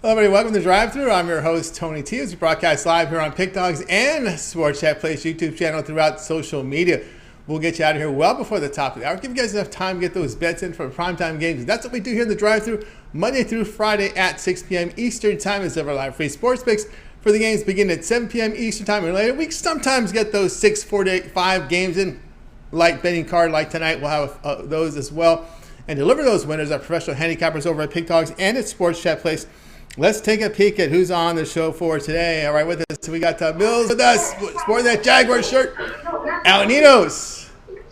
Hello, everybody. Welcome to Drive Thru. I'm your host, Tony T. As we broadcast live here on Pick Dogs and Sports Chat Place YouTube channel throughout social media. We'll get you out of here well before the top of the hour. Give you guys enough time to get those bets in for primetime games. That's what we do here in the Drive Thru, Monday through Friday at 6 p.m. Eastern Time. Is ever live free sports picks for the games beginning at 7 p.m. Eastern Time or later. We sometimes get those 6, 4 to 5 games in, light betting card like tonight. We'll have those as well. And deliver those winners are professional handicappers over at Pick Dogs and at Sports Chat Place. Let's take a peek at who's on the show for today. All right, with us, we got Millz with us, sporting that Jaguar shirt. Ninos,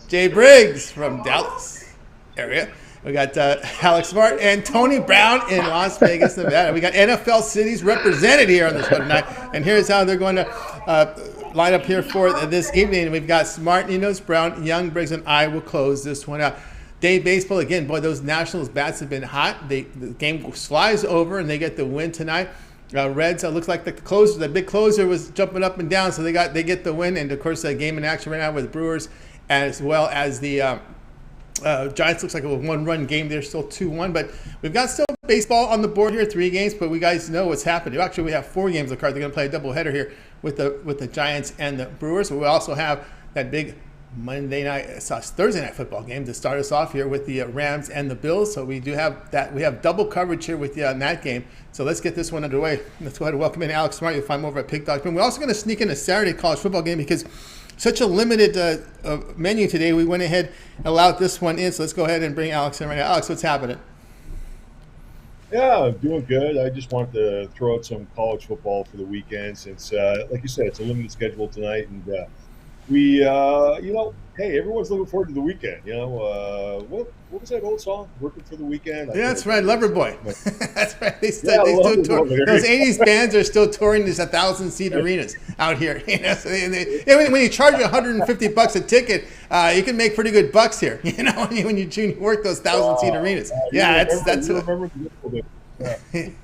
Jay Briggs from Dallas area. We got Alex Smart and Tony Brown in Las Nevada. We got NFL cities represented here on the show tonight. And here's how they're going to line up here for this evening. We've got Smart, Ninos, Brown, Young, Briggs, and I will close this one out. Day baseball, again, boy, those Nationals bats have been hot. The game flies over, and they get the win tonight. Reds, looks like the big closer was jumping up and down, so they get the win. And, of course, the game in action right now with the Brewers, as well as the Giants. Looks like a one-run game. They're still 2-1. But we've got still baseball on the board here, 3 games, but we guys know what's happening. Actually, we have 4 games of the card. They're going to play a doubleheader here with the Giants and the Brewers. We also have that big Thursday night football game to start us off here with the Rams and the Bills. So we do have that. We have double coverage here with on that game. So let's get this one underway. Let's go ahead and welcome in Alex Smart. You'll find him over at Pick Dogs. We're also going to sneak in a Saturday college football game because such a limited menu today. We went ahead and allowed this one in. So let's go ahead and bring Alex in right now. Alex, what's happening? Yeah, doing good. I just wanted to throw out some college football for the weekend since, like you said, it's a limited schedule tonight. And we, hey, everyone's looking forward to the weekend. What was that old song? Working for the weekend. Yeah, that's right, Loverboy. That's right. They still tour. Those '80s bands are still touring these 1,000-seat arenas out here. So when you charge $150 a ticket, you can make pretty good bucks here. When you work those 1,000-seat arenas. Yeah, that's.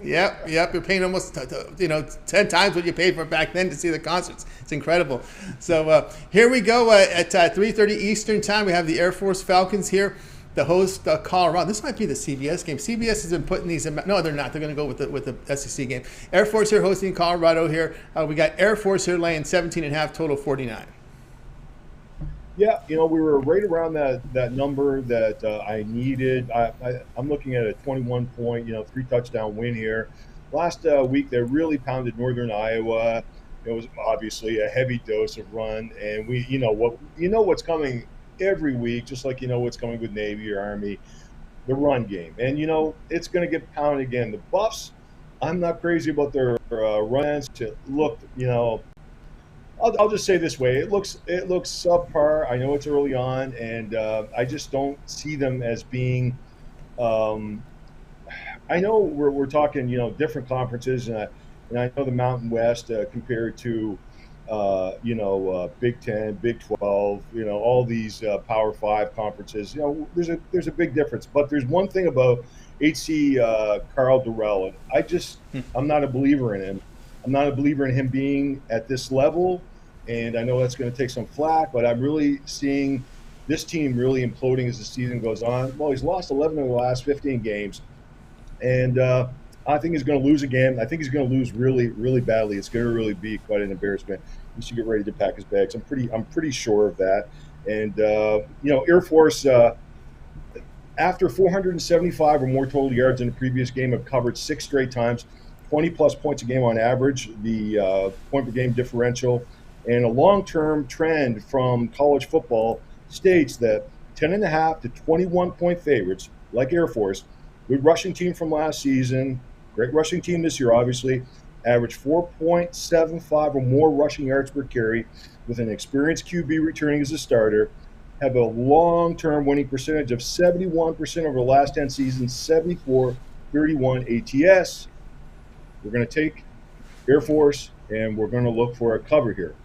Yep. You're paying almost 10 times what you paid for back then to see the concerts. It's incredible. So here we go at 3:30 Eastern Time. We have the Air Force Falcons here, the host Colorado. This might be the CBS game. CBS has been putting these in. No, they're not. They're going to go with the SEC game. Air Force here hosting Colorado here. We got Air Force here laying 17.5, total 49. Yeah, we were right around that number that I needed. I'm looking at a 21-point, 3-touchdown win here. Last week, they really pounded Northern Iowa. It was obviously a heavy dose of run, and what's coming every week, just like what's coming with Navy or Army, the run game. And it's going to get pounded again. The Buffs, I'm not crazy about their runs. It looked, I'll just say this way: it looks subpar. I know it's early on, and I just don't see them as being. I know we're talking different conferences, and I know the Mountain West compared to Big 10, Big 12, all these Power 5 conferences. There's a big difference. But there's one thing about HC Carl Durrell, and I'm not a believer in him. I'm not a believer in him being at this level. And I know that's going to take some flack, but I'm really seeing this team really imploding as the season goes on. Well, he's lost 11 of the last 15 games, and I think he's going to lose again. I think he's going to lose really, really badly. It's going to really be quite an embarrassment. He should get ready to pack his bags. I'm pretty sure of that. And Air Force, after 475 or more total yards in the previous game, have covered 6 straight times, 20-plus points a game on average. The point-per-game differential. And a long-term trend from college football states that 10.5 to 21-point favorites, like Air Force, good rushing team from last season, great rushing team this year, obviously, average 4.75 or more rushing yards per carry with an experienced QB returning as a starter, have a long-term winning percentage of 71% over the last 10 seasons, 74-31 ATS. We're going to take Air Force, and we're going to look for a cover here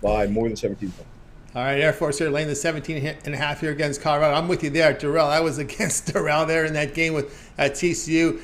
by more than 17 points. All right, Air Force here laying the 17.5 here against Colorado. I'm with you there, Durrell. I was against Durrell there in that game with TCU.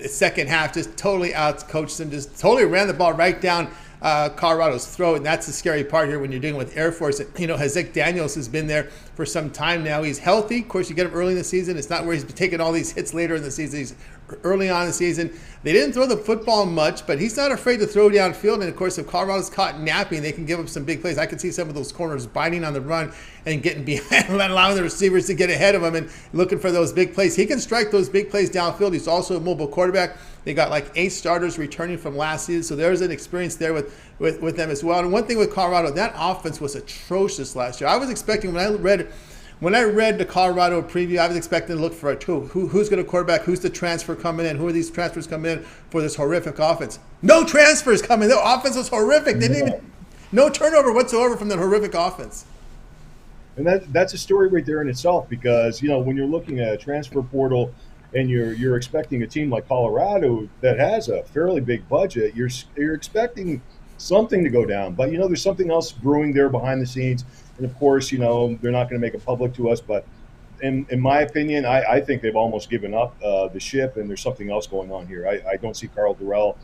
Second half, just totally out-coached them, just totally ran the ball right down Colorado's throat, and that's the scary part here when you're dealing with Air Force. You know, Hazek Daniels has been there for some time now. He's healthy. Of course, you get him early in the season. It's not where he's taking all these hits later in the season. He's early on in the season. They didn't throw the football much, but he's not afraid to throw downfield. And, of course, if Colorado's caught napping, they can give him some big plays. I can see some of those corners biting on the run and getting behind, allowing the receivers to get ahead of him and looking for those big plays. He can strike those big plays downfield. He's also a mobile quarterback. They got like 8 starters returning from last season, so there's an experience there with them as well. And one thing with Colorado, that offense was atrocious last year. I was expecting, when I read the Colorado preview, I was expecting to look for who's going to quarterback, who's the transfer coming in, who are these transfers coming in for this horrific offense. No transfers coming. The offense was horrific. They didn't even, no turnover whatsoever from that horrific offense. And that's a story right there in itself, because, you know, when you're looking at a transfer portal and you're expecting a team like Colorado that has a fairly big budget, you're expecting something to go down. But, you know, there's something else brewing there behind the scenes. And, of course, you know, they're not going to make it public to us. But in my opinion, I think they've almost given up the ship, and there's something else going on here. I don't see Karl Dorrell.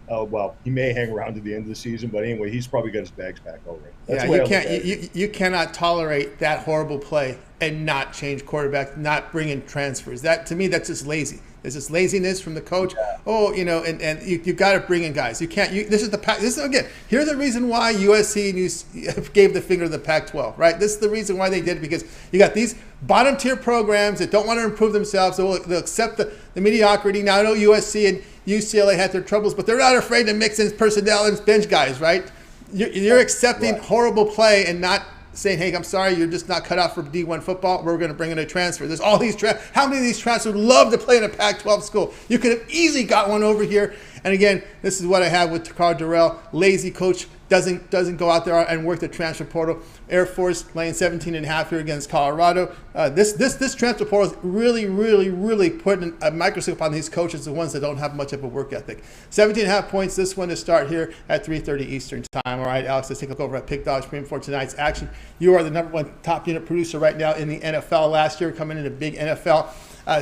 Well, he may hang around to the end of the season, but anyway, he's probably got his bags packed already. That's you cannot tolerate that horrible play and not change quarterback, not bring in transfers. That, to me, that's just lazy. There's this laziness from the coach. Yeah. Oh, you know, and you got to bring in guys. You can't. This is again. Here's the reason why USC gave the finger to the Pac-12. Right. This is the reason why they did it, because you got these bottom tier programs that don't want to improve themselves. So they'll accept the mediocrity. Now I know USC and UCLA had their troubles, but they're not afraid to mix in personnel and bench guys. Right. You're accepting horrible play and not saying, hey, I'm sorry, you're just not cut out for D1 football. We're going to bring in a transfer. There's all these how many of these transfers would love to play in a Pac-12 school? You could have easily got one over here. And again, this is what I have with Karl Dorrell. Lazy coach, doesn't go out there and work the transfer portal. Air Force laying 17.5 here against Colorado. This transfer portal is really putting a microscope on these coaches, the ones that don't have much of a work ethic. 17.5 points, this one to start here at 3:30 Eastern time. All right, Alex, let's take a look over at Pick Dogs Premium for tonight's action. You are the #1 top unit producer right now in the NFL. Last year, coming in a big NFL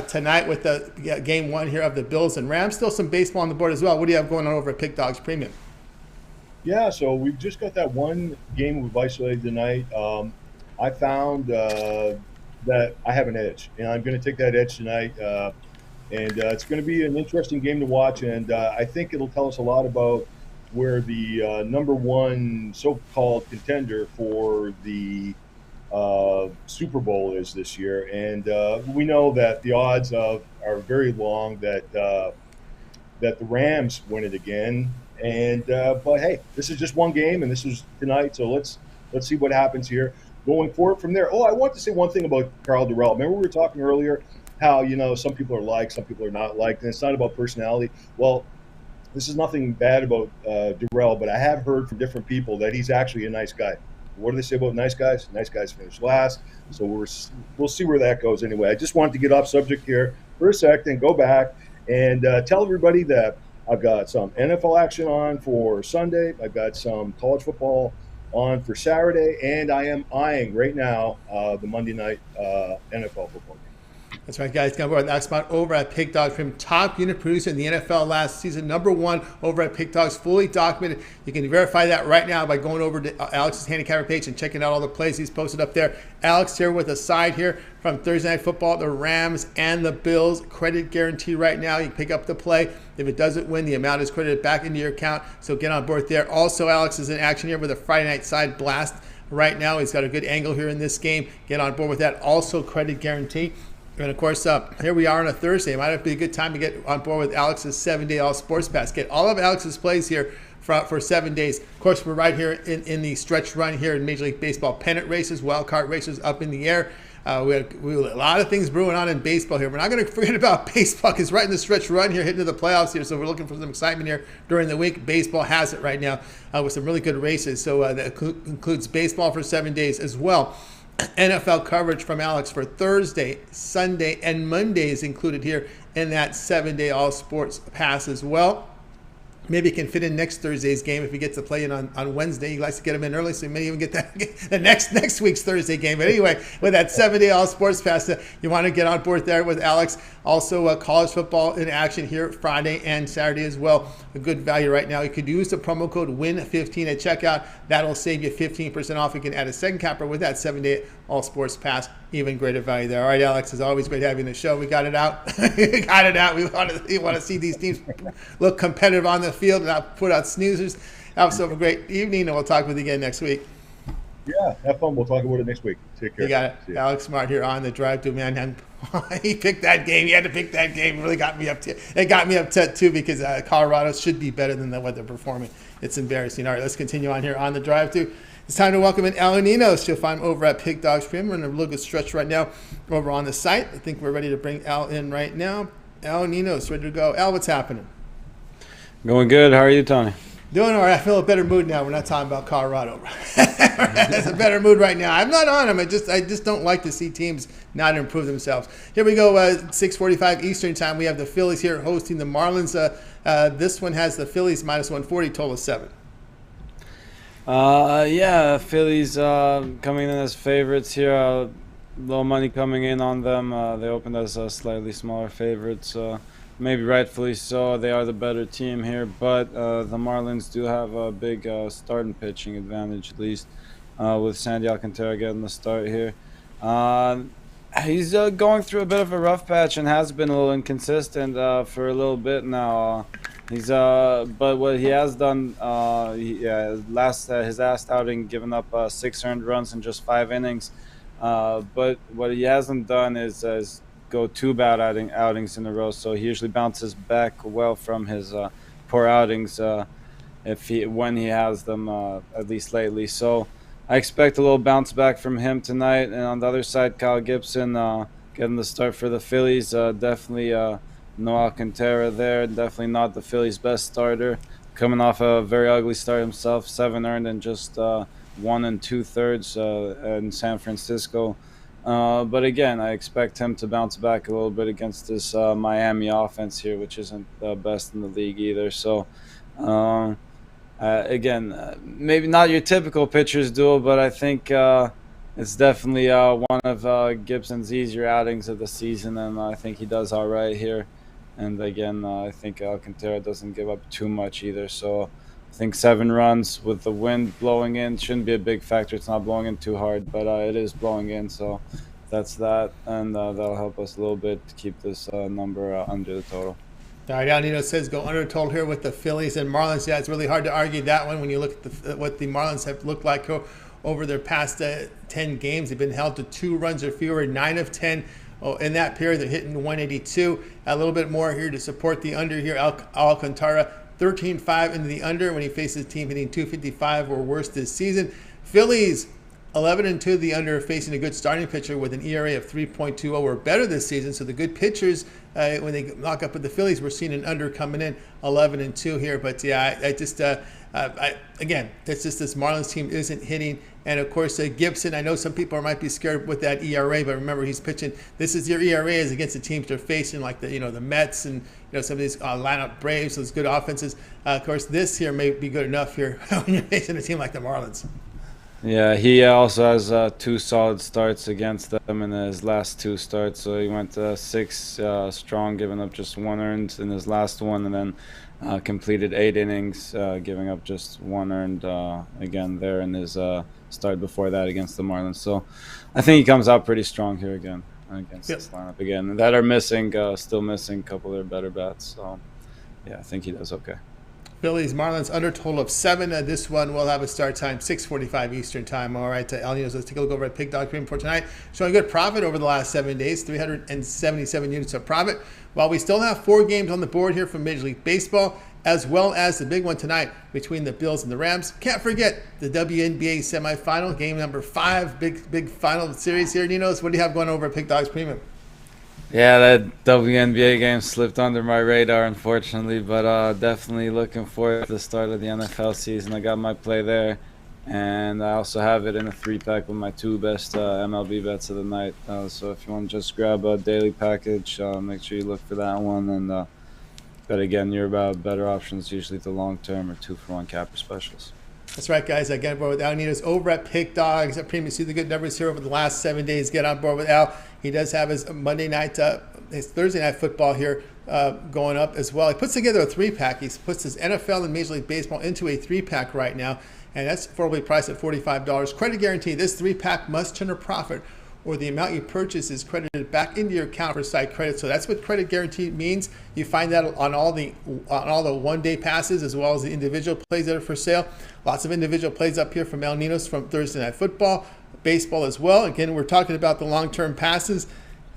tonight with the game 1 here of the Bills and Rams. Still some baseball on the board as well. What do you have going on over at Pick Dogs Premium? Yeah, so we've just got that one game we've isolated tonight. I found that I have an edge, and I'm going to take that edge tonight. And it's going to be an interesting game to watch, and I think it'll tell us a lot about where the #1 so-called contender for the Super Bowl is this year. And we know that the odds are very long that the Rams win it again. And but hey, this is just one game, and this is tonight, so let's see what happens here going forward from there. Oh, I want to say one thing about Karl Dorrell. Remember we were talking earlier how, you know, some people are liked, some people are not liked, and it's not about personality. Well, this is nothing bad about Dorrell, but I have heard from different people that he's actually a nice guy. What do they say about nice guys? Nice guys finish last, so we'll see where that goes. Anyway, I just wanted to get off subject here for a second, go back and tell everybody that I've got some NFL action on for Sunday. I've got some college football on for Saturday, and I am eyeing right now the Monday night NFL football game. That's right, guys. Come aboard Alex Mott over at Pick Dogs, from top unit producer in the NFL last season, #1 over at Pick Dogs, fully documented. You can verify that right now by going over to Alex's Handicapper page and checking out all the plays he's posted up there. Alex here with a side here from Thursday Night Football, the Rams and the Bills. Credit guarantee right now. You can pick up the play. If it doesn't win, the amount is credited back into your account, so get on board there. Also, Alex is in action here with a Friday night side blast right now. He's got a good angle here in this game. Get on board with that. Also, credit guarantee. And, of course, here we are on a Thursday. It might be a good time to get on board with Alex's 7-day all sports pass. Get all of Alex's plays here for 7 days. Of course, we're right here in the stretch run here in Major League Baseball. Pennant races, wild card races up in the air. We have a lot of things brewing on in baseball here. We're not going to forget about baseball, because right in the stretch run here, hitting to the playoffs here. So we're looking for some excitement here during the week. Baseball has it right now with some really good races. So that includes baseball for 7 days as well. NFL coverage from Alex for Thursday, Sunday, and Monday is included here in that 7-day all sports pass as well. Maybe he can fit in next Thursday's game if he gets to play in on Wednesday. He likes to get him in early, so he may even get that the next week's Thursday game. But anyway, with that 7-day All Sports Pass, you want to get on board there with Alex. Also, college football in action here Friday and Saturday as well. A good value right now. You could use the promo code WIN15 at checkout. That'll save you 15% off. You can add a second capper with that 7-day All Sports Pass. Even greater value there. All right, Alex, it's always great having the show. We got it out. We got it out. We want to see these teams look competitive on the field and not put out snoozers. Have yourself a great evening, and we'll talk with you again next week. Yeah, have fun. We'll talk about it next week. Take care. You got it. Alex Smart here on the Drive to Man. He picked that game. He had to pick that game. It really got me upset. It got me upset, too, because Colorado should be better than what they're performing. It's embarrassing. All right, let's continue on here on the Drive to. It's time to welcome in Ninos. You'll find him over at Pig Dogs Premium. We're in a little good stretch right now over on the site. I think we're ready to bring Al in right now. Ninos, ready to go. Al, what's happening? Going good. How are you, Tony? Doing all right. I feel a better mood now. We're not talking about Colorado. It's a better mood right now. I'm not on them. I just don't like to see teams not improve themselves. Here we go. 6:45 Eastern time. We have the Phillies here hosting the Marlins. This one has the Phillies minus 140, total of 7. Yeah, Phillies coming in as favorites here. Low money coming in on them. They opened as slightly smaller favorites. Maybe rightfully so. They are the better team here, but the Marlins do have a big starting pitching advantage, at least, with Sandy Alcantara getting the start here. He's going through a bit of a rough patch and has been a little inconsistent for a little bit now. But what he has done, his last outing, given up 6 earned runs in just 5 innings. But what he hasn't done is go 2 bad outings in a row. So he usually bounces back well from his poor outings when he has them, at least lately. So I expect a little bounce back from him tonight. And on the other side, Kyle Gibson getting the start for the Phillies. Definitely no Alcantara there. Definitely not the Phillies' best starter. Coming off a very ugly start himself, 7 earned in just 1 2/3 in San Francisco. But again, I expect him to bounce back a little bit against this Miami offense here, which isn't the best in the league either. So, again, maybe not your typical pitcher's duel, but I think it's definitely one of Gibson's easier outings of the season, and I think he does all right here. And again, I think Alcantara doesn't give up too much either. So I think 7 runs with the wind blowing in shouldn't be a big factor. It's not blowing in too hard, but it is blowing in. So that's that, and that'll help us a little bit to keep this number under the total. All right, Nino says go under total here with the Phillies and Marlins. Yeah, it's really hard to argue that one when you look at what the Marlins have looked like over their past 10 games. They've been held to 2 runs or fewer, 9 of 10. In that period, they're hitting 182. A little bit more here to support the under here. Alcantara, 13-5 into the under when he faces a team hitting 255 or worse this season. Phillies, 11-2 the under, facing a good starting pitcher with an ERA of 3.20 or better this season. So the good pitchers, when they lock up with the Phillies, we're seeing an under coming in, 11-2 here. But yeah, again, that's just this Marlins team isn't hitting. And of course, Gibson, I know some people might be scared with that ERA, but remember he's pitching. This is your ERA is against the teams they're facing, like the Mets and some of these lineup Braves, those good offenses. Of course, this here may be good enough here when you're facing a team like the Marlins. Yeah, he also has 2 solid starts against them in his last 2 starts. So he went 6 strong, giving up just 1 earned in his last one, and then completed 8 innings, giving up just 1 earned again there in his start before that against the Marlins. So I think he comes out pretty strong here again against this lineup again. That are missing, still missing a couple of their better bats. So yeah, I think he does okay. Phillies, Marlins, under total of 7. This one will have a start time, 6:45 Eastern time. All right, Ninos, let's take a look over at Pig Dog Premium for tonight. Showing good profit over the last 7 days, 377 units of profit. While we still have 4 games on the board here from Major League Baseball, as well as the big one tonight between the Bills and the Rams. Can't forget the WNBA semifinal, game number 5, big final series here. Ninos, what do you have going over at Pig Dogs Premium? Yeah, that WNBA game slipped under my radar, unfortunately, but definitely looking forward to the start of the NFL season. I got my play there, and I also have it in a 3-pack with my 2 best MLB bets of the night. So if you want to just grab a daily package, make sure you look for that one, and But again, your better options usually the long term or 2-for-1 capper specials. That's right, guys. I get on board with Al Ninos over at Pick Dogs. Premium, see the good numbers here over the last 7 days. Get on board with Al. He does have his Monday night, his Thursday night football here going up as well. He puts together a 3-pack. He puts his NFL and Major League Baseball into a 3-pack right now, and that's affordably priced at $45. Credit guarantee. This 3-pack must turn a profit, or the amount you purchase is credited back into your account for site credit. So that's what credit guarantee means. You find that on all the one-day passes as well as the individual plays that are for sale. Lots of individual plays up here from El Ninos from Thursday Night Football, baseball as well. Again, we're talking about the long-term passes.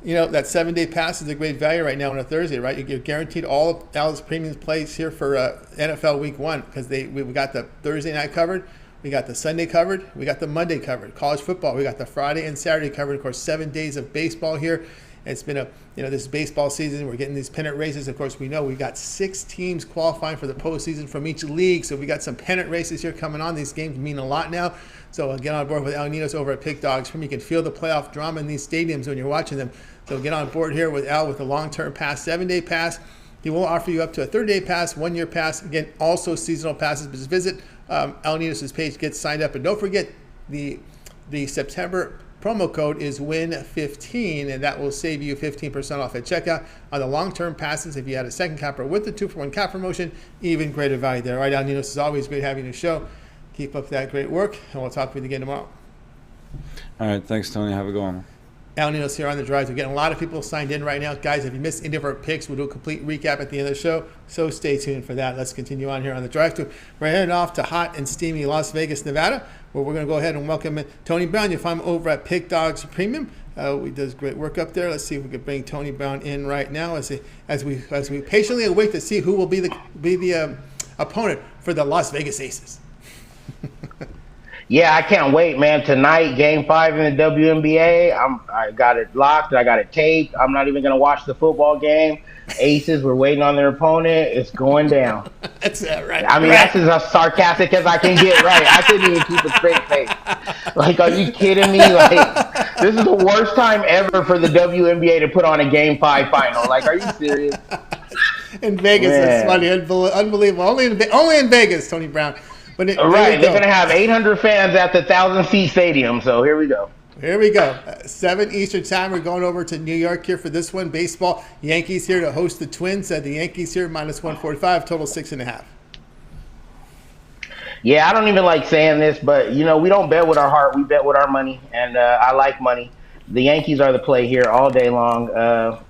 You know, that 7-day pass is a great value right now on a Thursday, right? You're guaranteed all of Dallas Premium plays here for NFL Week 1 because we got the Thursday night covered. We got the Sunday covered. We got the Monday covered. College football, we got the Friday and Saturday covered. Of course, 7 days of baseball here. It's been this baseball season. We're getting these pennant races. Of course, we know we got 6 teams qualifying for the postseason from each league. So we got some pennant races here coming on. These games mean a lot now. So get on board with Al Ninos over at Pick Dogs. You can feel the playoff drama in these stadiums when you're watching them. So get on board here with Al with the long-term pass, 7-day pass. He will offer you up to a 30-day pass, 1-year pass. Again, also seasonal passes. But just visit Al Ninos' page, get signed up. And don't forget the September promo code is WIN15, and that will save you 15% off at checkout on the long-term passes. If you had a second capper with the 2-for-1 cap promotion, even greater value there. All right, Al Ninos, it's always great having you on the show. Keep up that great work, and we'll talk with you again tomorrow. All right, thanks, Tony. Have a good one. Al Ninos here on the drive. We're getting a lot of people signed in right now. Guys, if you missed any of our picks, we'll do a complete recap at the end of the show, so stay tuned for that. Let's continue on here on the drive. We're heading off to hot and steamy Las Vegas, Nevada, where we're going to go ahead and welcome in Tony Brown. You'll find him over at Pick Dogs Premium. He does great work up there. Let's see if we can bring Tony Brown in right now as we patiently await to see who will be the opponent for the Las Vegas Aces. Yeah, I can't wait, man. Tonight, Game 5 in the WNBA. I got it locked. I got it taped. I'm not even going to watch the football game. Aces, we're waiting on their opponent. It's going down. That's right. I mean, that's as sarcastic as I can get, right? I couldn't even keep a straight face. Like, are you kidding me? Like, this is the worst time ever for the WNBA to put on a Game 5 final. Like, are you serious? In Vegas, that's funny. Unbelievable. Only in Vegas, Tony Brown. But they're going to have 800 fans at the 1,000-seat stadium, so here we go. Here we go. 7 Eastern time. We're going over to New York here for this one. Baseball. Yankees here to host the Twins. The Yankees here minus 145, total 6.5. Yeah, I don't even like saying this, but, we don't bet with our heart. We bet with our money, and I like money. The Yankees are the play here all day long.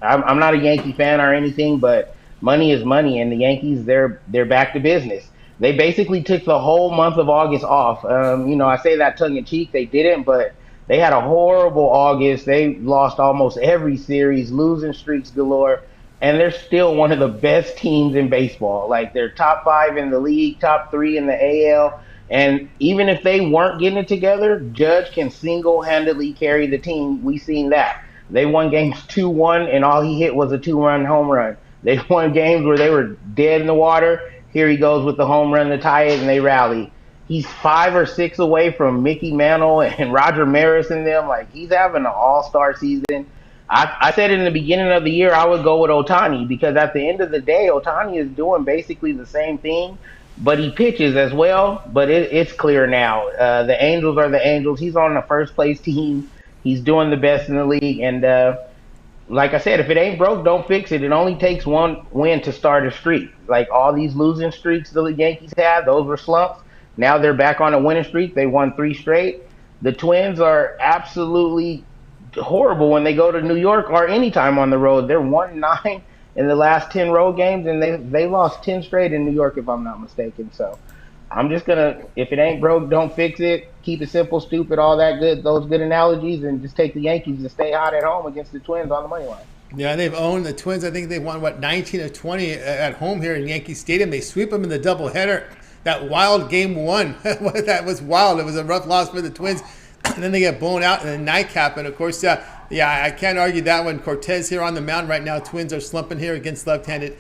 I'm not a Yankee fan or anything, but money is money, and the Yankees, they're back to business. They basically took the whole month of August off. I say that tongue-in-cheek. They didn't, but they had a horrible August. They lost almost every series, losing streaks galore, and they're still one of the best teams in baseball. Like, they're top 5 in the league, top 3 in the AL, and even if they weren't getting it together, Judge can single-handedly carry the team. We've seen that. They won games 2-1, and all he hit was a 2-run home run. They won games where they were dead in the water. Here he goes with the home run to tie it, and they rally. He's 5 or 6 away from Mickey Mantle and Roger Maris and them. Like, he's having an all-star season. I said in the beginning of the year I would go with Ohtani because at the end of the day, Ohtani is doing basically the same thing, but he pitches as well. But it's clear now. The Angels are the Angels. He's on the first-place team. He's doing the best in the league, and like I said, if it ain't broke, don't fix it. It only takes one win to start a streak. Like all these losing streaks the Yankees had, those were slumps. Now they're back on a winning streak. They won 3 straight. The Twins are absolutely horrible when they go to New York or anytime on the road. They're 1-9 in the last 10 road games, and they lost 10 straight in New York, if I'm not mistaken. So I'm just going to, if it ain't broke, don't fix it. Keep it simple, stupid, all that good, those good analogies, and just take the Yankees to stay hot at home against the Twins on the money line. Yeah, they've owned the Twins. I think they won, 19 of 20 at home here in Yankee Stadium. They sweep them in the doubleheader. That wild game 1, that was wild. It was a rough loss for the Twins. And then they get blown out in the nightcap. And, of course, I can't argue that one. Cortez here on the mound right now. Twins are slumping here against left-handed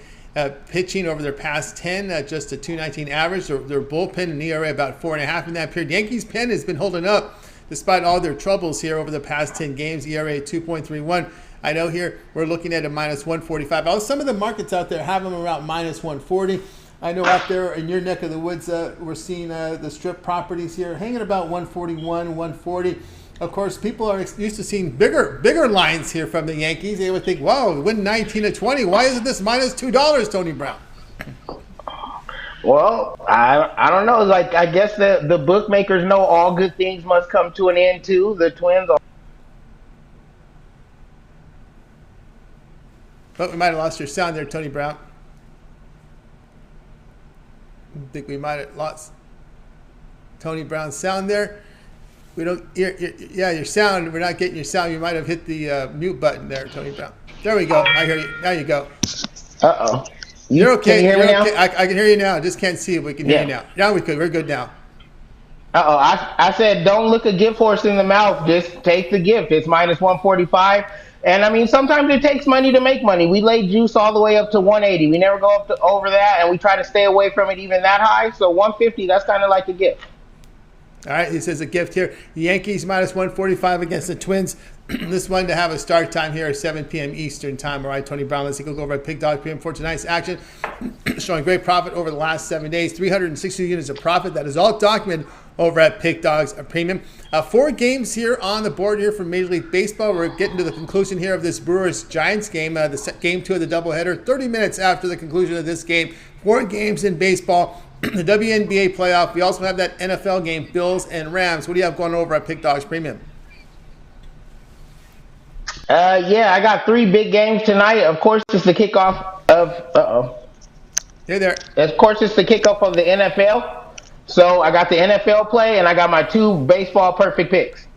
pitching over their past 10, just a 2.19 average. Their bullpen and ERA about 4.5 in that period. Yankees' pen has been holding up despite all their troubles here over the past 10 games. ERA 2.31. I know here we're looking at a minus 145. Some of the markets out there have them around minus 140. I know out there in your neck of the woods, we're seeing the strip properties here hanging about 141, 140. Of course, people are used to seeing bigger lines here from the Yankees. They would think, wow, win 19 to 20. Why isn't this minus $2, Tony Brown? Well, I don't know. Like, I guess the bookmakers know all good things must come to an end too. The Twins are. But we might have lost your sound there, Tony Brown. I think we might have lost Tony Brown's sound there. We don't hear, yeah, your sound. We're not getting your sound. You might have hit the mute button there, Tony Brown. There we go. I hear you. Now you go. Uh-oh. You're okay. Can you hear me now? Okay. I can hear you now. Just can't see it. We can hear you now. Now we could. We're good now. Uh-oh. I said don't look a gift horse in the mouth. Just take the gift. It's minus 145. And, I mean, sometimes it takes money to make money. We laid juice all the way up to 180. We never go up to over that, and we try to stay away from it even that high. So 150, that's kind of like a gift. All right, he says a gift here. The Yankees minus 145 against the Twins. This one to have a start time here at 7 p.m. Eastern time. All right, Tony Brown, let's take a look over at Pig Dog Premium for tonight's action. Showing great profit over the last 7 days. 360 units of profit. That is all documented over at Pig Dogs Premium. 4 games here on the board here from Major League Baseball. We're getting to the conclusion here of this Brewers-Giants game. Game 2 of the doubleheader. 30 minutes after the conclusion of this game. 4 games in baseball. The WNBA playoff. We also have that NFL game, Bills and Rams. What do you have going over at Pig Dogs Premium? Yeah, I got 3 big games tonight. Of course, it's the kickoff of Hey there. Of course, it's the kickoff of the NFL. So I got the NFL play, and I got my 2 baseball perfect picks.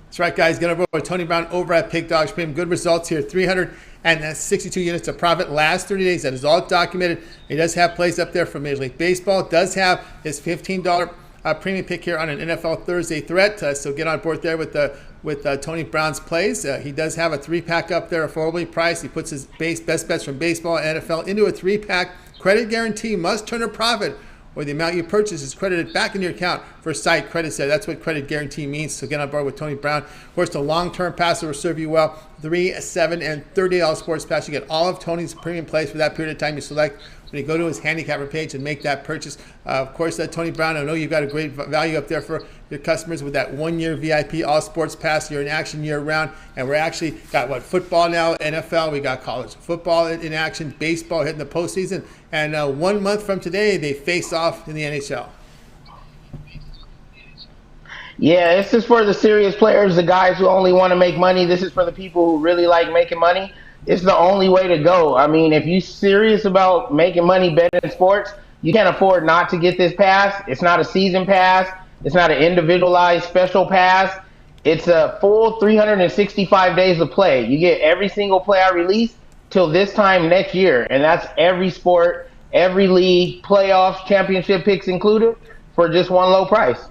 That's right, guys. Get over with Tony Brown over at Pig Dogs Premium. Good results here. 362 units of profit last 30 days. That is all documented. He does have plays up there for Major League Baseball. Does have his $15 premium pick here on an NFL Thursday threat. So get on board there with Tony Brown's plays. He does have a 3-pack up there affordably priced. He puts his best bets from baseball and NFL into a 3-pack. Credit guarantee must turn a profit, or the amount you purchase is credited back in your account for site credits there. That's what credit guarantee means. So get on board with Tony Brown. Of course, the long-term pass will serve you well. $3, $7, and $30 sports pass. You get all of Tony's premium plays for that period of time you select when you go to his handicapper page and make that purchase. Of course, Tony Brown, I know you've got a great value up there for your customers with that 1-year VIP all sports pass. You're in action year round. And we're actually got, football now, NFL. We got college football in action, baseball hitting the postseason. And 1 month from today, they face off in the NHL. Yeah, this is for the serious players, the guys who only want to make money. This is for the people who really like making money. It's the only way to go. I mean, if you're serious about making money betting sports, you can't afford not to get this pass. It's not a season pass. It's not an individualized special pass. It's a full 365 days of play. You get every single play I release till this time next year. And that's every sport, every league, playoffs, championship picks included for just one low price.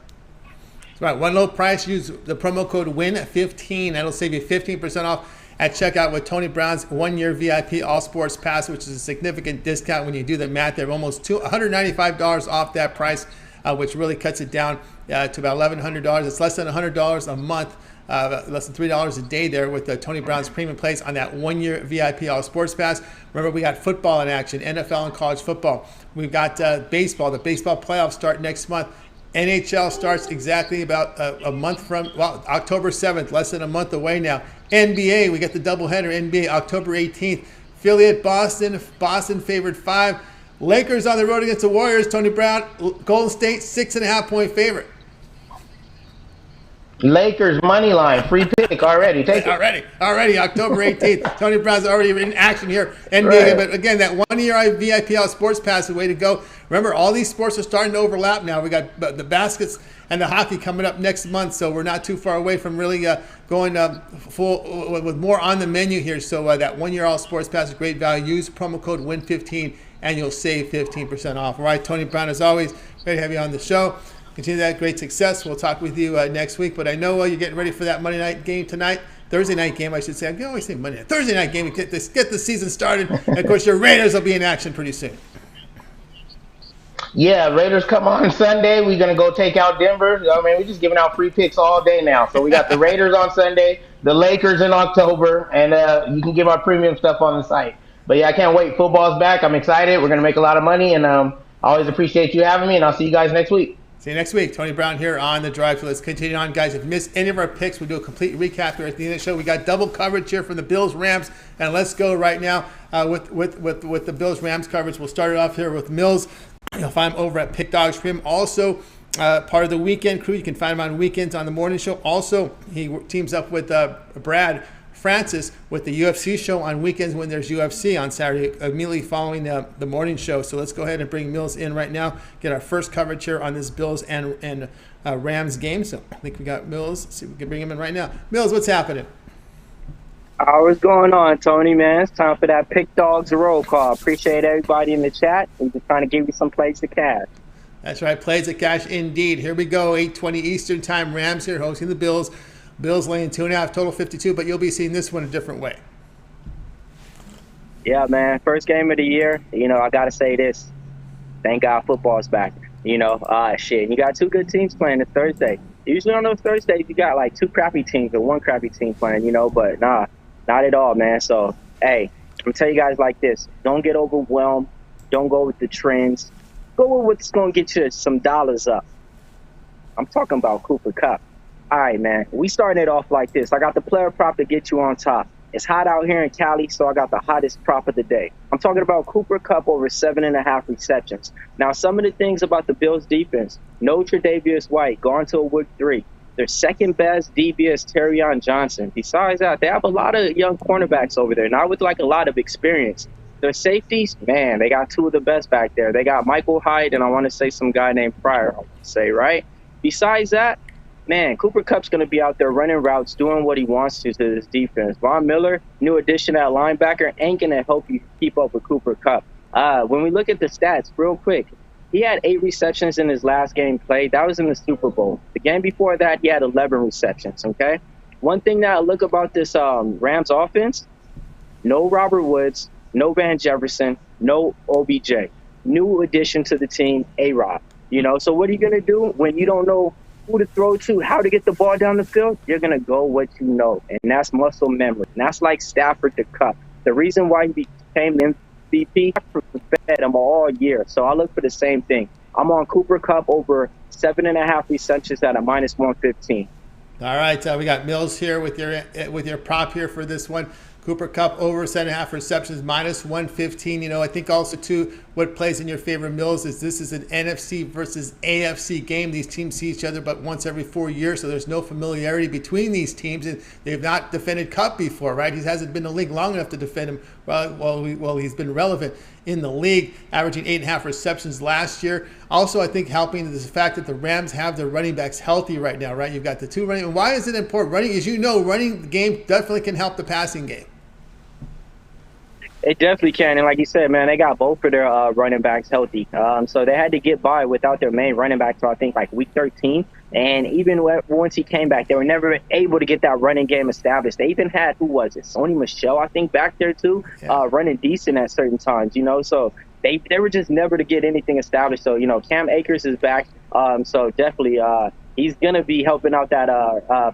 That's right. One low price. Use the promo code WIN15. That'll save you 15% off at checkout with Tony Brown's 1-year VIP All Sports Pass, which is a significant discount when you do the math. They're almost $195 off that price, which really cuts it down to about $1,100. It's less than $100 a month, less than $3 a day there with Tony Brown's premium plays on that 1-year VIP All Sports Pass. Remember, we got football in action, NFL and college football. We've got baseball. The baseball playoffs start next month. NHL starts exactly about a month from, October 7th, less than a month away now. NBA, we got the doubleheader, NBA, October 18th. Philly at Boston, Boston favored 5. Lakers on the road against the Warriors, Tony Brown. Golden State, 6.5-point favorite. Lakers money line, free pick already. Take it. Already, October 18th. Tony Brown's already in action here. NBA, right. But again, that 1-year VIP Sports Pass is the way to go. Remember, all these sports are starting to overlap now. We got the baskets and the hockey coming up next month, so we're not too far away from really going full with more on the menu here. So that 1-year All Sports Pass is great value. Use promo code WIN15 and you'll save 15% off. All right, Tony Brown, as always, great to have you on the show. Continue that great success. We'll talk with you next week. But I know you're getting ready for that Monday night game tonight. Thursday night game, I should say. I always say Monday night. Thursday night game. Get the season started. And, of course, your Raiders will be in action pretty soon. Yeah, Raiders come on Sunday. We're going to go take out Denver. I mean, we're just giving out free picks all day now. So we got the Raiders on Sunday, the Lakers in October, and you can get my premium stuff on the site. But yeah, I can't wait. Football's back. I'm excited. We're gonna make a lot of money, and I always appreciate you having me. And I'll see you guys next week. See you next week. Tony Brown here on The Drive. So let's continue on, guys. If you missed any of our picks, we'll do a complete recap here at the end of the show. We got double coverage here from the Bills-Rams, and let's go right now with the Bills-Rams coverage. We'll start it off here with Millz. You'll find him over at Pick Dogs Stream. Also, part of the Weekend Crew. You can find him on weekends on the morning show. Also, he teams up with Brad Francis with the UFC show on weekends when there's UFC on Saturday, immediately following the morning show. So let's go ahead and bring Millz in right now, get our first coverage here on this Bills and Rams game. So I think we got Millz. Let's see if we can bring him in right now. Millz, what's happening? What's going on, Tony, man? It's time for that Pick Dogs roll call. Appreciate everybody in the chat. We're just trying to give you some plays to cash. That's right, plays at cash indeed. Here we go, 8:20 Eastern time. Rams here hosting the Bills. Bills laying 2.5, total 52, but you'll be seeing this one a different way. Yeah, man. First game of the year. I got to say this. Thank God football's back. Shit. You got two good teams playing this Thursday. Usually on those Thursdays, you got like two crappy teams or one crappy team playing, but nah, not at all, man. So, hey, I'm going to tell you guys like this. Don't get overwhelmed. Don't go with the trends. Go with what's going to get you some dollars up. I'm talking about Cooper Kupp. All right, man. We starting it off like this. I got the player prop to get you on top. It's hot out here in Cali, so I got the hottest prop of the day. I'm talking about Cooper Kupp over 7.5 receptions. Now, some of the things about the Bills defense. No Tre'Davious White, gone to a week 3. Their second best DB is Terrion Johnson. Besides that, they have a lot of young cornerbacks over there, not with like a lot of experience. Their safeties, man, they got two of the best back there. They got Michael Hyde, and I want to say some guy named Pryor, I want to say, right? Besides that, man, Cooper Kupp's going to be out there running routes, doing what he wants to this defense. Von Miller, new addition at linebacker, ain't going to help you keep up with Cooper Kupp. When we look at the stats, real quick, he had 8 receptions in his last game played. That was in the Super Bowl. The game before that, he had 11 receptions, okay? One thing that I look about this Rams offense, no Robert Woods, no Van Jefferson, no OBJ. New addition to the team, A-Rod. So what are you going to do when you don't know who to throw to, how to get the ball down the field? You're going to go what you know, and that's muscle memory. And that's like Stafford to Kupp. The reason why he became MVP, fed him all year. So I look for the same thing. I'm on Cooper Kupp over 7.5 receptions at a -115. All right, we got Millz here with your prop here for this one. Cooper Kupp over 7.5 receptions, -115. I think also, too, what plays in your favor, Millz, is this is an NFC versus AFC game. These teams see each other but once every 4 years, so there's no familiarity between these teams. And they've not defended Kupp before, right? He hasn't been in the league long enough to defend him while he's been relevant in the league, averaging 8.5 receptions last year. Also, I think helping is the fact that the Rams have their running backs healthy right now, right? You've got the two running. And why is it important? Running, as you know, running the game definitely can help the passing game. It definitely can. And like you said, man, they got both of their running backs healthy. So they had to get by without their main running back till I think like week 13. And even once he came back, they were never able to get that running game established. They even had, who was it? Sony Michel, I think, back there too, running decent at certain times, So they were just never to get anything established. So, Cam Akers is back. So definitely he's going to be helping out that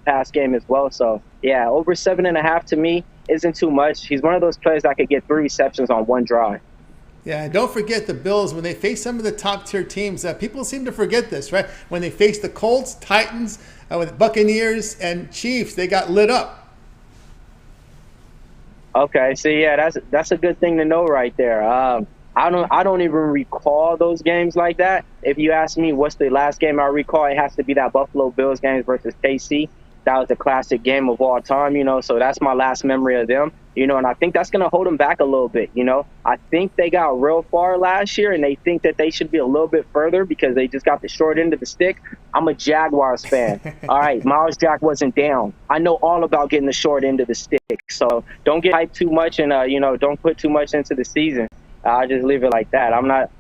pass game as well. So, yeah, over 7.5 to me isn't too much. He's one of those players that could get 3 receptions on one drive. Yeah, and don't forget the Bills, when they face some of the top-tier teams, people seem to forget this, right? When they face the Colts, Titans, with Buccaneers, and Chiefs, they got lit up. Okay, so yeah, that's a good thing to know right there. I don't even recall those games like that. If you ask me what's the last game I recall, it has to be that Buffalo Bills game versus KC. That was a classic game of all time, so that's my last memory of them, and I think that's going to hold them back a little bit, I think they got real far last year, and they think that they should be a little bit further because they just got the short end of the stick. I'm a Jaguars fan. All right, Miles Jack wasn't down. I know all about getting the short end of the stick, so don't get hyped too much and, don't put too much into the season. I'll just leave it like that.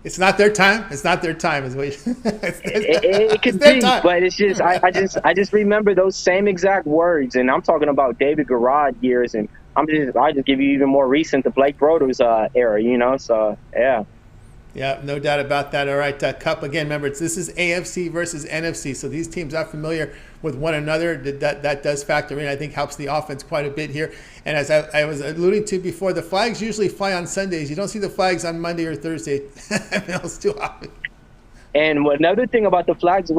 It's not their time. It's not their time, is what it could be, but it's just I just remember those same exact words, and I'm talking about David Garrard years, and I just give you even more recent, the Blake Bortles era, So yeah. Yeah, no doubt about that. All right, Cup again. Remember, this is AFC versus NFC, so these teams are familiar with one another. That does factor in. I think helps the offense quite a bit here. And as I was alluding to before, the flags usually fly on Sundays. You don't see the flags on Monday or Thursday. It's too often. And another thing about the flags is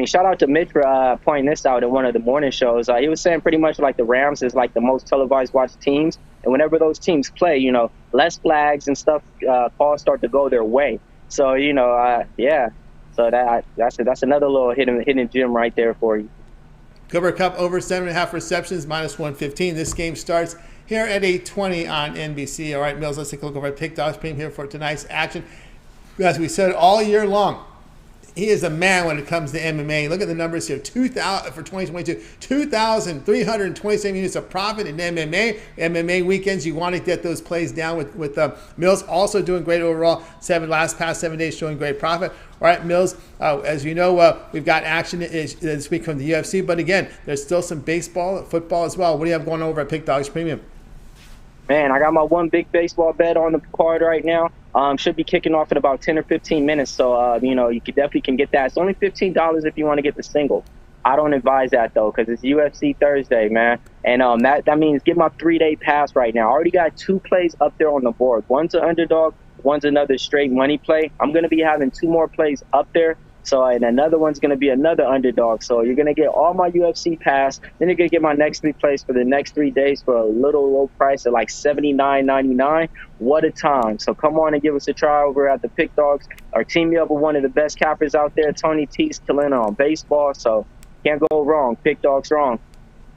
shout out to Mitch for pointing this out in one of the morning shows. He was saying pretty much like the Rams is like the most televised watched teams. And whenever those teams play, less flags and stuff, calls start to go their way. So, yeah. So that's another little hidden gem right there for you. Cooper Cup over 7.5 receptions, -115. This game starts here at 8:20 on NBC. All right, Millz, let's take a look over at Pick Dogs Premium here for tonight's action. As we said all year long, he is a man when it comes to MMA. Look at the numbers here. 2,000 for 2022, 2,327 units of profit in MMA. MMA weekends, you want to get those plays down with Millz. Also doing great overall. Past 7 days showing great profit. All right, Millz, as you know, we've got action this week from the UFC. But again, there's still some baseball, football as well. What do you have going over at Pick Dogs Premium? Man, I got my one big baseball bet on the card right now. Should be kicking off in about 10 or 15 minutes. So, you definitely can get that. It's only $15 if you want to get the single. I don't advise that, though, because it's UFC Thursday, man. And that means get my 3-day pass right now. I already got 2 plays up there on the board. One's an underdog. One's another straight money play. I'm going to be having 2 more plays up there. So, and another one's going to be another underdog. So you're going to get all my UFC pass. Then you're going to get my next 3 plays for the next 3 days for a little low price at like $79.99. What a time. So come on and give us a try over at the Pick Dogs. Our team up with one of the best cappers out there. Tony T's killing on baseball. So can't go wrong. Pick Dogs strong.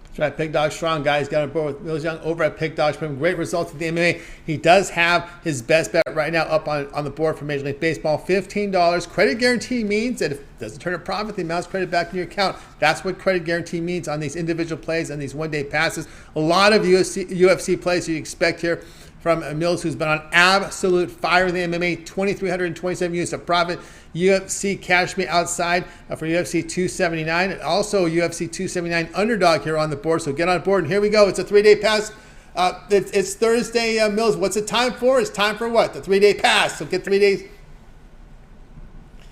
That's right, Pick Dogs strong, guys. Got on board with Millz Young over at Pick Dogs. Great results at the MMA. He does have his best bet right now up on the board for Major League Baseball. $15. Credit guarantee means that if it doesn't turn a profit, the amount's credit back in your account. That's what credit guarantee means on these individual plays and these one-day passes. A lot of UFC plays you expect here from Millz, who's been on absolute fire in the MMA. 2,327 units of profit. UFC cashed me outside for UFC 279. And also UFC 279 underdog here on the board. So get on board. And here we go. It's a 3-day pass. It's Thursday, Millz. What's it time for? It's time for what? The 3-day pass. So get 3 days.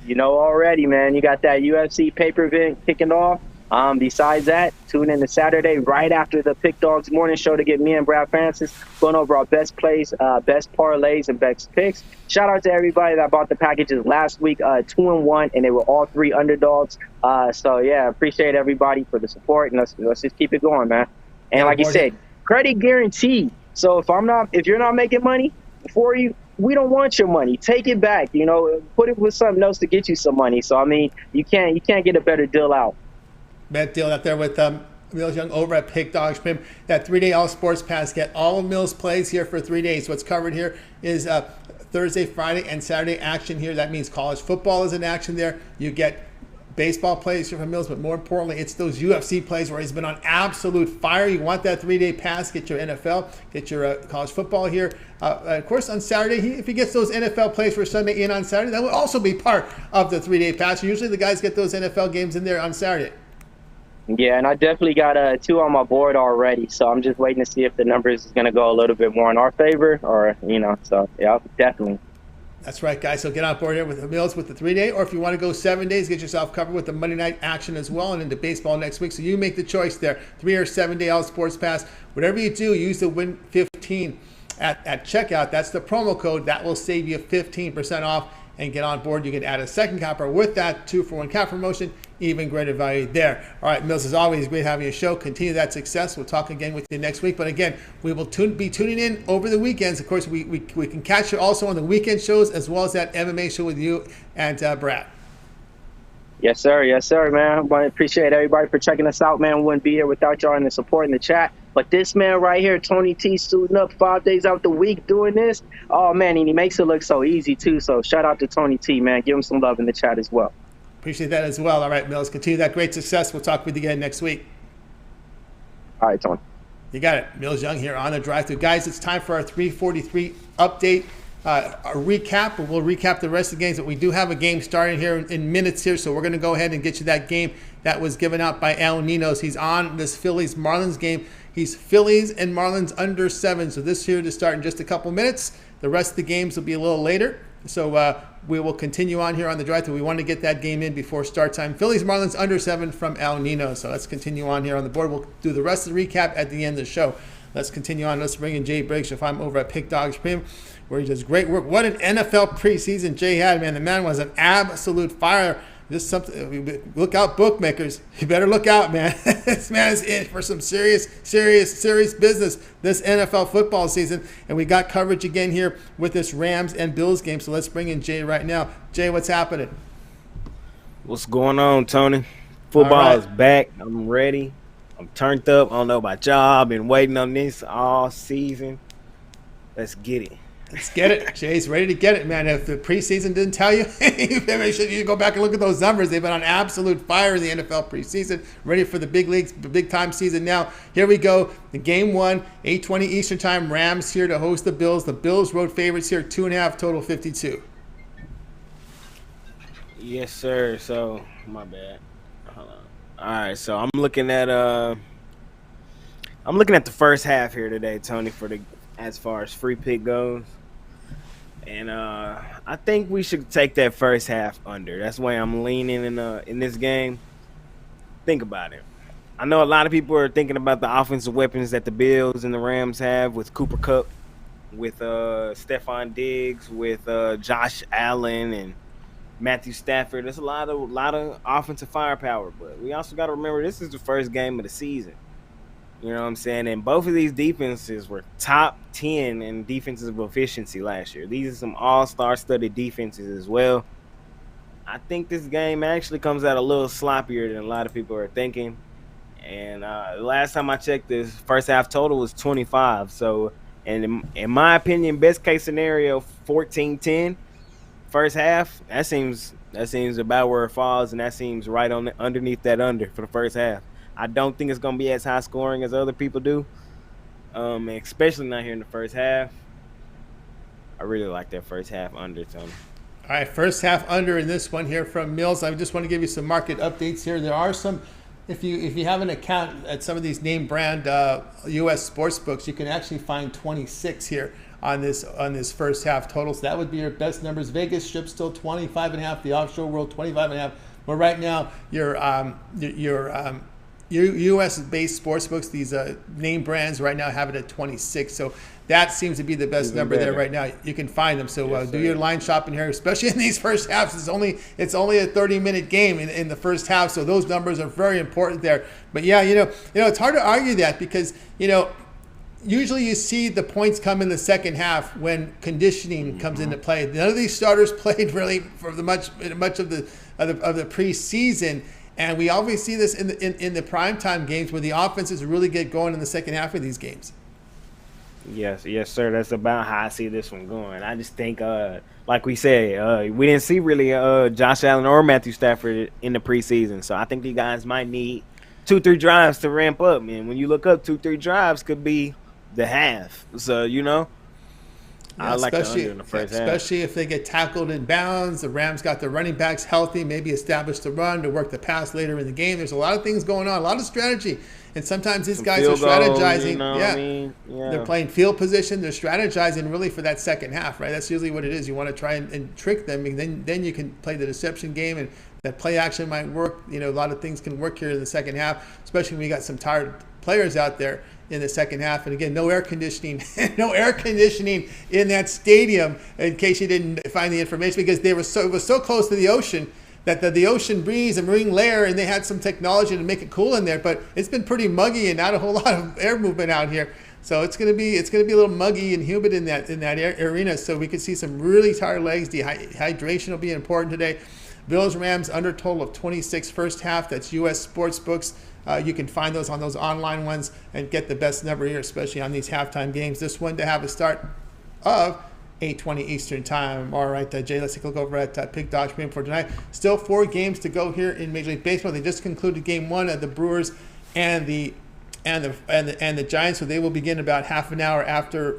You know already, man. You got that UFC pay-per-view kicking off. Besides that, tune in to Saturday right after the Pick Dogs morning show to get me and Brad Francis going over our best plays, best parlays, and best picks. Shout out to everybody that bought the packages last week, 2-1, and they were all 3 underdogs. So yeah, appreciate everybody for the support, and let's just keep it going, man. And like you said, credit guarantee. So if you're not making money for you, we don't want your money. Take it back. Put it with something else to get you some money. So I mean, you can't get a better deal out. Bet deal out there with Millz Young over at Pick Dogs Premium. That 3-day all sports pass. Get all of Millz plays here for 3 days. What's covered here is Thursday, Friday, and Saturday action here. That means college football is in action there. You get baseball plays here from Millz, but more importantly, it's those UFC plays where he's been on absolute fire. You want that 3-day pass. Get your NFL, get your college football here. Of course, on Saturday, if he gets those NFL plays for Sunday in on Saturday, that will also be part of the 3-day pass. Usually the guys get those NFL games in there on Saturday. Yeah, and I definitely got 2 on my board already, so I'm just waiting to see if the numbers is going to go a little bit more in our favor or, so, yeah, definitely. That's right, guys. So get on board here with the Millz with the 3-day, or if you want to go 7 days, get yourself covered with the Monday night action as well and into baseball next week. So you make the choice there. 3 or 7-day all sports pass. Whatever you do, use the WIN15 at checkout. That's the promo code. That will save you 15% off. And get on board. You can add a second capper with that 2-for-1 cap promotion. Even greater value there. All right, Millz, as always, great having you show. Continue that success. We'll talk again with you next week. But again, we will be tuning in over the weekends. Of course, we can catch you also on the weekend shows as well as that MMA show with you and Brad. Yes, sir. Yes, sir, man. I appreciate everybody for checking us out, man. We wouldn't be here without y'all and the support in the chat. But this man right here, Tony T, suiting up 5 days out the week doing this. Oh, man, and he makes it look so easy, too. So shout out to Tony T, man. Give him some love in the chat as well. Appreciate that as well. All right, Millz, continue that great success. We'll talk with you again next week. All right, Tony. You got it. Millz Young here on the drive-thru. Guys, it's time for our 3:43 update. A recap. We'll recap the rest of the games, but we do have a game starting here in minutes here, so we're going to go ahead and get you that game that was given out by Ninos. He's on this Phillies-Marlins game. He's Phillies and Marlins under 7, so this here to start in just a couple minutes. The rest of the games will be a little later. So we will continue on here on the drive through. We want to get that game in before start time. Phillies Marlins under 7 from Ninos. So let's continue on here on the board. We'll do the rest of the recap at the end of the show. Let's continue on. Let's bring in Jay Briggs. If I'm over at Pick Dogs Premium, where he does great work. What an NFL preseason Jay had, man. The man was an absolute fire. Just something. Look out, bookmakers. You better look out, man. This man is in for some serious business this NFL football season. And we got coverage again here with this Rams and Bills game. So let's bring in Jay right now. Jay, what's happening? What's going on, Tony? Football is back. I'm ready. I'm turned up. I don't know about y'all. I've been waiting on this all season. Let's get it. Let's get it. Jay's ready to get it, man. If the preseason didn't tell you, make sure you go back and look at those numbers. They've been on absolute fire in the NFL preseason, ready for the big leagues, the big time season now. Here we go. The game 1, 8:20 Eastern time. Rams here to host the Bills. The Bills road favorites here, 2.5, total 52. Yes, sir. So, my bad. Hold on. All right, so I'm looking at the first half here today, Tony, as far as free pick goes. And I think we should take that first half under. That's why I'm leaning in this game. Think about it. I know a lot of people are thinking about the offensive weapons that the Bills and the Rams have with Cooper Kupp, with Stephon Diggs, with Josh Allen and Matthew Stafford. There's a lot of offensive firepower, but we also got to remember this is the first game of the season. You know what I'm saying? And both of these defenses were top 10 in defensive efficiency last year. These are some all-star studded defenses as well. I think this game actually comes out a little sloppier than a lot of people are thinking. And the last time I checked, this first half total was 25. So, and in my opinion, best case scenario, 14-10 first half. That seems about where it falls, and that seems right on underneath that under for the first half. I don't think it's going to be as high scoring as other people do, especially not here in the first half. I really like that first half under, Tony. All right, first half under in this one here from Millz. I just want to give you some market updates here. There are some, if you have an account at some of these name brand U.S. sports books, you can actually find 26 here on this first half total. So that would be your best numbers. Vegas Strip still 25.5. The offshore world 25.5. But right now your U.S.-based sports books, these name brands right now have it at 26. So that seems to be the best number there right now. You can find them. So do your line shopping here, especially in these first halves. It's only a 30-minute game in the first half. So those numbers are very important there. But yeah, it's hard to argue that because usually you see the points come in the second half when conditioning comes into play. None of these starters played really for much of the preseason. And we always see this in the primetime games where the offenses really get going in the second half of these games. Yes, sir. That's about how I see this one going. I just think, like we said, we didn't see really Josh Allen or Matthew Stafford in the preseason. So I think these guys might need 2-3 drives to ramp up. And when you look up, 2-3 drives could be the half. So, I like the under in the first half. Especially if they get tackled in bounds. The Rams got their running backs healthy, maybe establish the run to work the pass later in the game. There's a lot of things going on, a lot of strategy. And sometimes these guys are strategizing. They're playing field position. They're strategizing really for that second half, right? That's usually what it is. You want to try and trick them, and then you can play the deception game, and that play action might work. A lot of things can work here in the second half, especially when you got some tired players out there in the second half. And again, no air conditioning in that stadium, in case you didn't find the information, because it was so close to the ocean that the ocean breeze and marine layer, and they had some technology to make it cool in there, but it's been pretty muggy and not a whole lot of air movement out here. So it's gonna be a little muggy and humid in that arena. So we could see some really tired legs. Hydration will be important today. Bills Rams under total of 26 first half. That's U.S. sports books. You can find those on those online ones and get the best number here, especially on these halftime games. This one to have a start of 8:20 Eastern time. All right, Jay, let's take a look over at Pick Dogs Premium for tonight. Still 4 games to go here in Major League Baseball. They just concluded game 1 of the Brewers and the Giants, so they will begin about half an hour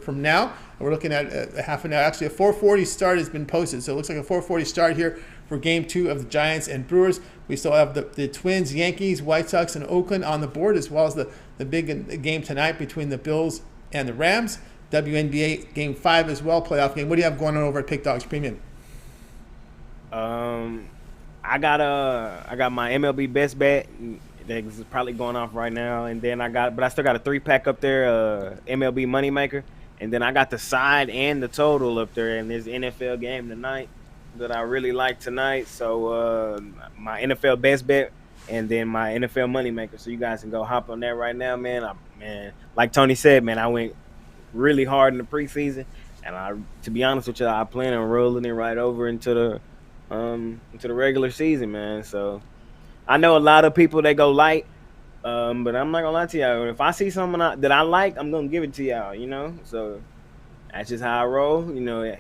from now. We're looking at a half an hour. Actually, a 4:40 start has been posted, so it looks like a 4:40 start here for game 2 of the Giants and Brewers. We still have the Twins, Yankees, White Sox, and Oakland on the board, as well as the big game tonight between the Bills and the Rams. WNBA Game 5 as well, playoff game. What do you have going on over at Pick Dogs Premium? I got my MLB best bet that's probably going off right now, and then I still got a 3-pack up there, MLB moneymaker, and then I got the side and the total up there, and there's NFL game tonight that I really like tonight. So my NFL best bet and then my NFL moneymaker. So you guys can go hop on that right now, man. Man, like Tony said, man, I went really hard in the preseason, and to be honest with you, I plan on rolling it right over into the regular season, man. So I know a lot of people they go light, but I'm not gonna lie to y'all. If I see something that I like, I'm gonna give it to y'all. So that's just how I roll.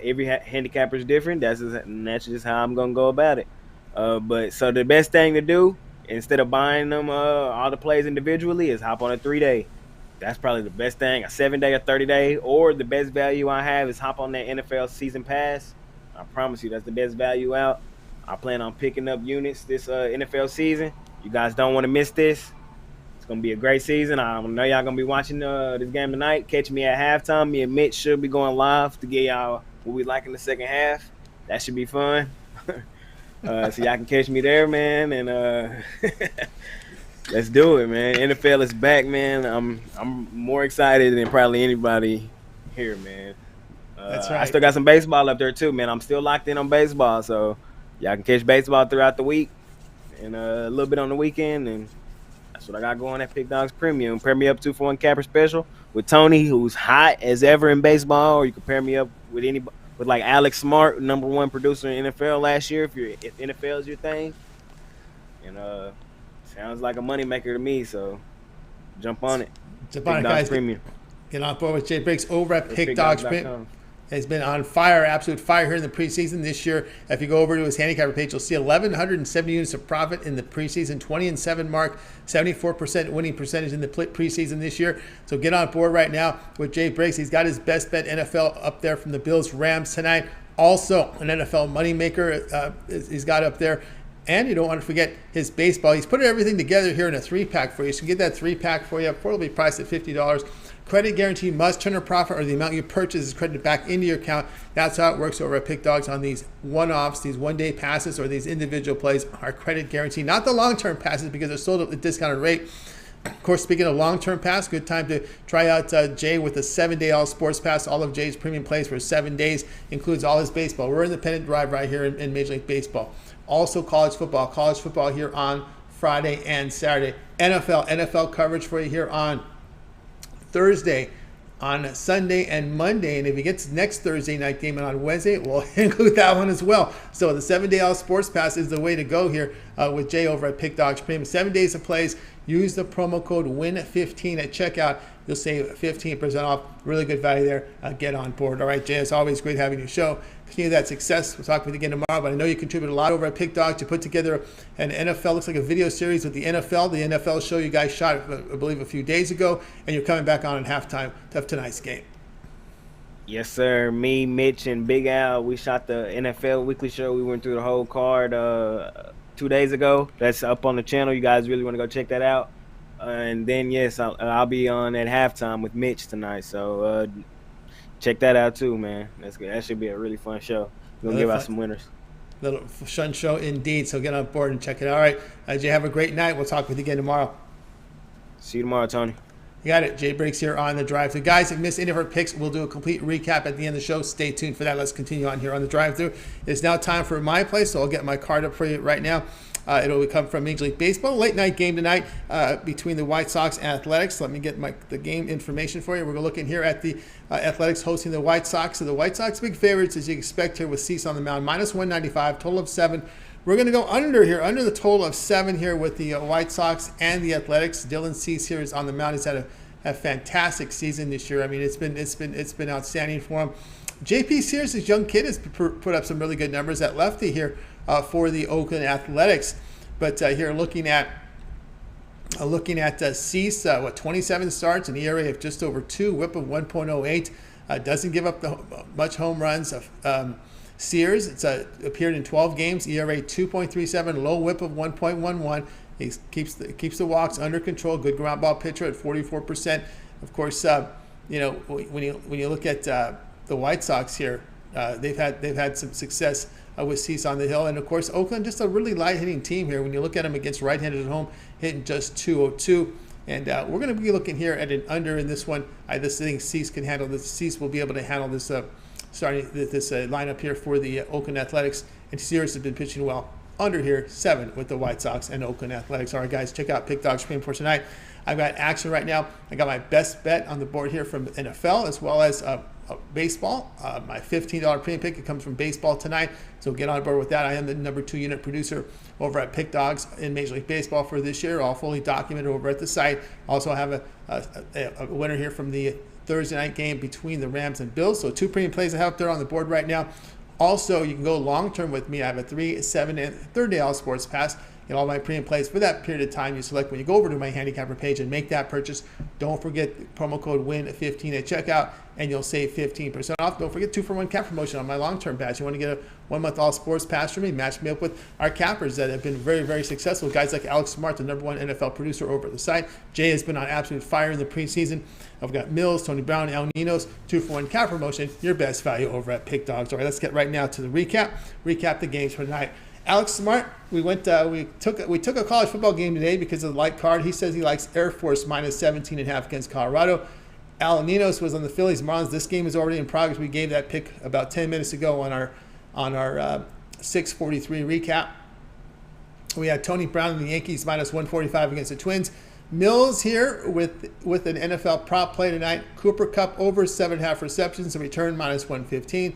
Every handicapper is different. That's just how I'm gonna go about it. But so the best thing to do instead of buying them all the plays individually is hop on a 3-day. That's probably the best thing. A 7-day, a 30-day, or the best value I have is hop on that NFL season pass. I promise you, that's the best value out. I plan on picking up units this NFL season. You guys don't want to miss this. It's going to be a great season. I know y'all going to be watching this game tonight. Catch me at halftime. Me and Mitch should be going live to get y'all what we like in the second half. That should be fun. So y'all can catch me there, man. And let's do it, man. NFL is back, man. I'm more excited than probably anybody here, man. That's right. I still got some baseball up there too, man. I'm still locked in on baseball, so y'all can catch baseball throughout the week and a little bit on the weekend, and that's what I got going at Pick Dogs Premium. Pair me up 2-for-1 capper special with Tony, who's hot as ever in baseball, or you can pair me up with anybody, with like Alex Smart, #1 producer in NFL last year. If NFL is your thing, and sounds like a moneymaker to me, so jump on it. Jump on it, guys. Premium. Get on board with Jay Briggs over at Pick Dogs Premium. Has been on fire, absolute fire here in the preseason this year. If you go over to his handicapper page, you'll see 1,170 units of profit in the preseason, 20-7 mark, 74% winning percentage in the preseason this year. So get on board right now with Jay Briggs. He's got his best bet NFL up there from the Bills Rams tonight. Also, an NFL moneymaker he's got up there. And you don't want to forget his baseball. He's put everything together here in a 3-pack for you. So get that 3-pack for you. Affordably priced at $50. Credit guarantee must turn a profit or the amount you purchase is credited back into your account. That's how it works over at Pick Dogs on these one-offs, these one-day passes, or these individual plays are credit guarantee. Not the long-term passes because they're sold at a discounted rate. Of course, speaking of long-term pass, good time to try out Jay with a 7-day all sports pass. All of Jay's premium plays for 7 days, includes all his baseball. We're independent drive right here in Major League Baseball. Also college football here on Friday and Saturday. NFL coverage for you here on Thursday, on Sunday and Monday, and if he gets next Thursday night game and on Wednesday, we'll include that one as well. So the 7-day all sports pass is the way to go here with Jay over at Pick Dogs Premium. 7 days of plays. Use the promo code WIN15 at checkout. You'll save 15% off. Really good value there. Get on board. All right, Jay, it's always great having your show. Continue that success. We'll talk with you again tomorrow, but I know you contribute a lot over at Pick Dogs. You put together an NFL, looks like a video series with the NFL show you guys shot, I believe, a few days ago, and you're coming back on in halftime of tonight's game. Yes, sir. Me, Mitch, and Big Al, we shot the NFL weekly show. We went through the whole card 2 days ago. That's up on the channel. You guys really want to go check that out. And then, yes, I'll be on at halftime with Mitch tonight. So check that out too, man. That's good. That should be a really fun show. We'll give out some winners. Little fun show indeed. So get on board and check it out. All right, Jay, have a great night. We'll talk with you again tomorrow. See you tomorrow, Tony. You got it. Jay Briggs here on The Drive Thru. Guys, if you missed any of our picks, we'll do a complete recap at the end of the show. Stay tuned for that. Let's continue on here on The Drive Thru. It's now time for my play, so I'll get my card up for you right now. It'll come from Major League Baseball. Late night game tonight between the White Sox and Athletics. Let me get the game information for you. We're looking here at the Athletics hosting the White Sox. So the White Sox big favorites, as you expect here, with Cease on the mound, -195, total of 7. We're going to go under here, under the total of 7 here with the White Sox and the Athletics. Dylan Cease here is on the mound. He's had a fantastic season this year. I mean, it's been outstanding for him. JP Sears, this young kid, has put up some really good numbers at lefty here for the Oakland Athletics. But here looking at Cease, 27 starts, an ERA of just over 2, WHIP of 1.08. Doesn't give up much home runs. Sears, it's appeared in 12 games, ERA 2.37, low WHIP of 1.11. He keeps the walks under control. Good ground ball pitcher at 44%. Of course, when you look at the White Sox here, they've had some success with Cease on the hill. And of course, Oakland, just a really light hitting team here. When you look at them against right-handed at home, hitting just 202. And we're going to be looking here at an under in this one. I just think Cease can handle this. Cease will be able to handle this starting this lineup here for the Oakland Athletics. And Sears has been pitching well. Under here, 7 with the White Sox and Oakland Athletics. All right, guys, check out Pick Dog Stream for tonight. I've got action right now. I got my best bet on the board here from NFL as well as baseball. My $15 premium pick, it comes from baseball tonight. So get on board with that. I am the number 2 unit producer over at Pick Dogs in Major League Baseball for this year, all fully documented over at the site. Also have a winner here from the Thursday night game between the Rams and Bills. So 2 premium plays I have there on the board right now. Also, you can go long-term with me. I have a 3, 7, and 3rd day all sports pass. Get all my premium plays for that period of time. You select when you go over to my handicapper page and make that purchase. Don't forget promo code WIN15 at checkout, and you'll save 15% off. Don't forget 2-for-1 cap promotion on my long-term pass. You want to get a 1-month all sports pass from me? Match me up with our cappers that have been very, very successful. Guys like Alex Smart, the number 1 NFL producer over at the site. Jay has been on absolute fire in the preseason. I've got Millz, Tony Brown, El Ninos, 2-for-1 cap promotion. Your best value over at Pick Dogs. All right, let's get right now to the recap. Recap the games for tonight. Alex Smart, we took a college football game today because of the light card. He says he likes Air Force minus 17.5 against Colorado. Al Ninos was on the Phillies Marlins. This game is already in progress. We gave that pick about 10 minutes ago on our 6:43 recap. We had Tony Brown and the Yankees minus 145 against the Twins. Millz here with an NFL prop play tonight. Cooper Kupp over 7.5 receptions, a return minus 115.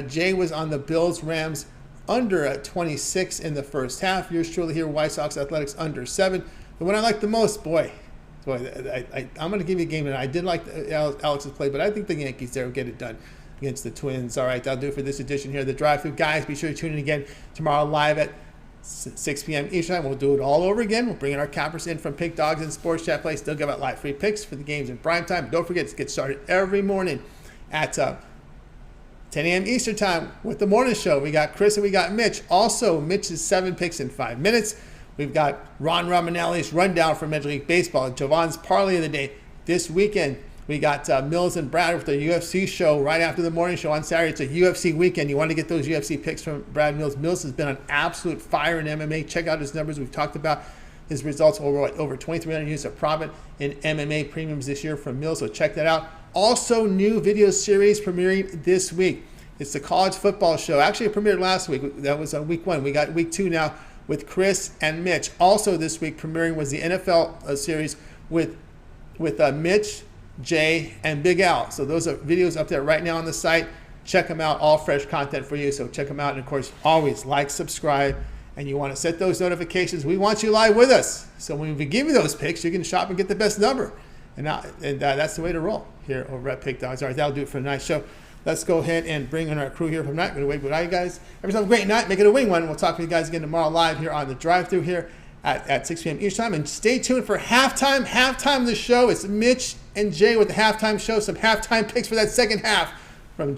Jay was on the Bills Rams under at 26 in the first half. Yours truly here, White Sox Athletics under 7. The one I like the most, I'm going to give you a game, and I did like Alex's play, but I think the Yankees there will get it done against the Twins. All right, that'll do it for this edition here of the Drive-Thru. Guys, be sure to tune in again tomorrow live at 6 p.m. Eastern time. We'll do it all over again. We'll bring in our cappers in from Pick Dogs and Sports Chat Play. Still give out live free picks for the games in prime time. Don't forget to get started every morning at 10 a.m. Eastern time with the morning show. We got Chris and we got Mitch. Also, Mitch's 7 picks in 5 minutes. We've got Ron Romanelli's rundown for Major League Baseball. Javon's parlay of the day this weekend. We got Millz and Brad with the UFC show right after the morning show on Saturday. It's a UFC weekend. You want to get those UFC picks from Brad Millz. Millz has been on absolute fire in MMA. Check out his numbers. We've talked about his results over 2,300 units of profit in MMA premiums this year from Millz. So check that out. Also, new video series premiering this week. It's the college football show. Actually, it premiered last week. That was on week 1. We got week 2 now with Chris and Mitch. Also this week premiering was the NFL series with Mitch, Jay, and Big Al. So those are videos up there right now on the site. Check them out. All fresh content for you. So check them out. And of course, always like, subscribe, and you want to set those notifications. We want you live with us. So when we give you those picks, you can shop and get the best number. And that's the way to roll here over at Pick Dogs. All right, that'll do it for tonight's show. Let's go ahead and bring in our crew here from tonight. We're going to wait with you guys. Have a great night. Make it a wing one. We'll talk to you guys again tomorrow live here on the Drive-Thru here at 6 p.m. each time. And stay tuned for halftime. Halftime of the show. It's Mitch and Jay with the halftime show. Some halftime picks for that second half